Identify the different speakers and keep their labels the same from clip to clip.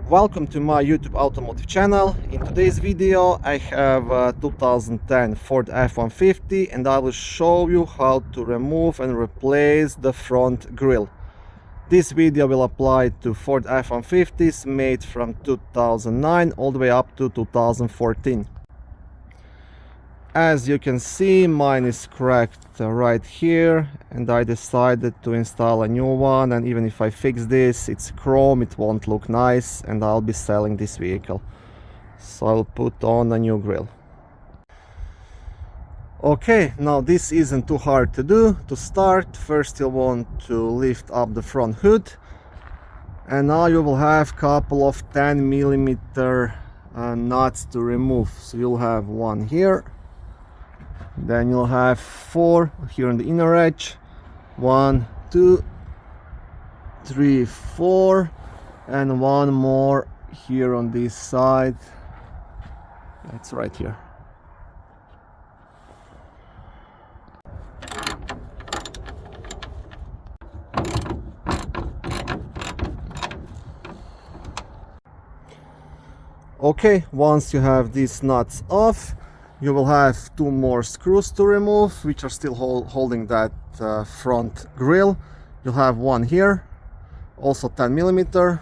Speaker 1: Welcome to my YouTube automotive channel. In today's video I have a 2010 Ford F-150 and I will show you how to remove and replace the front grille. This video will apply to Ford F-150s made from 2009 all the way up to 2014. As you can see, mine is cracked right here and I decided to install a new one, and even if I fix this, it's chrome, it won't look nice and I'll be selling this vehicle. So I'll put on a new grille. Okay, now this isn't too hard to do. To start, first you'll want to lift up the front hood, and now you will have a couple of 10mm nuts to remove. So you'll have one here, then you'll have 4 here on the inner edge, 1, 2, 3, 4, and one more here on this side. That's right here. Okay, once you have these nuts off, you will have 2 more screws to remove, which are still holding that front grille. You'll have one here, also 10mm,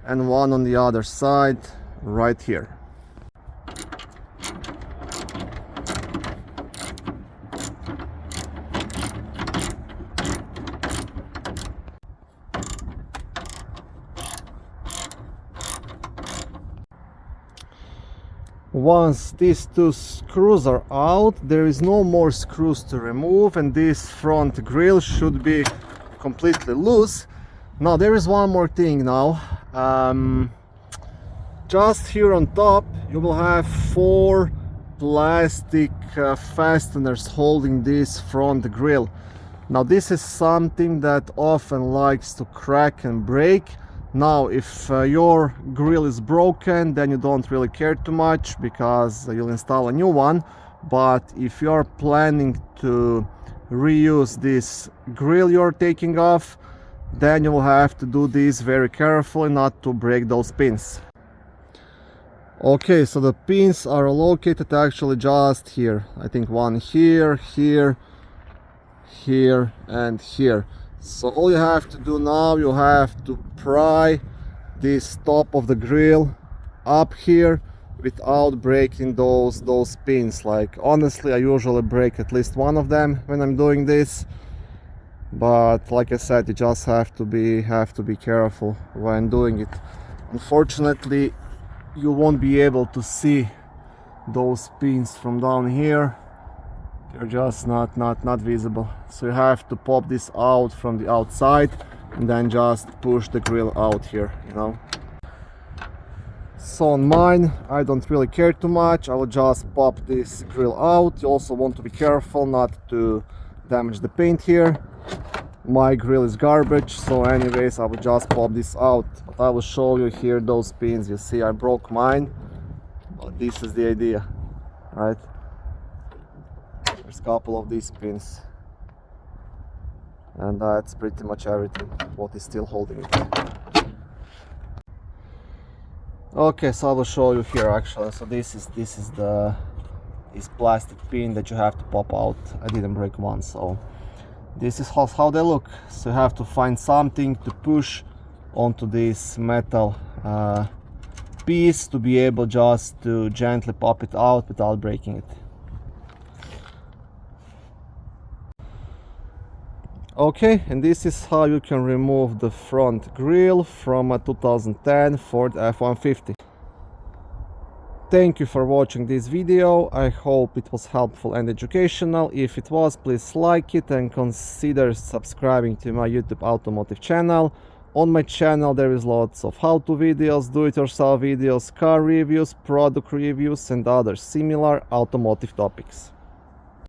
Speaker 1: and one on the other side right here. Once these 2 screws are out, there is no more screws to remove and this front grille should be completely loose. Now there is one more thing now. Just here on top you will have 4 plastic fasteners holding this front grille. Now this is something that often likes to crack and break. Now if your grille is broken, then you don't really care too much because you'll install a new one. But if you're planning to reuse this grille you're taking off, then you will have to do this very carefully not to break those pins. Okay, so the pins are located actually just here. I think one here, here, here, and here. So all you have to do now, you have to pry this top of the grille up here without breaking those pins. Like honestly, I usually break at least one of them when I'm doing this, but like I said, you just have to be careful when doing it. Unfortunately, you won't be able to see those pins from down here. They're just not visible, so you have to pop this out from the outside and then just push the grille out here, you know. So on mine, I don't really care too much. I will just pop this grille out. You also want to be careful not to damage the paint here. My grille is garbage, so anyways I will just pop this out. But I will show you here those pins. You see I broke mine, but this is the idea, right? There's a couple of these pins and that's pretty much everything what is still holding it. Okay, so I will show you here actually. So this is this plastic pin that you have to pop out. I didn't break one, so this is how they look. So you have to find something to push onto this metal piece to be able just to gently pop it out without breaking it. Okay, and this is how you can remove the front grille from a 2010 Ford F-150. Thank you for watching this video. I hope it was helpful and educational. If it was, please like it and consider subscribing to my YouTube automotive channel. On my channel there is lots of how-to videos, do-it-yourself videos, car reviews, product reviews and other similar automotive topics.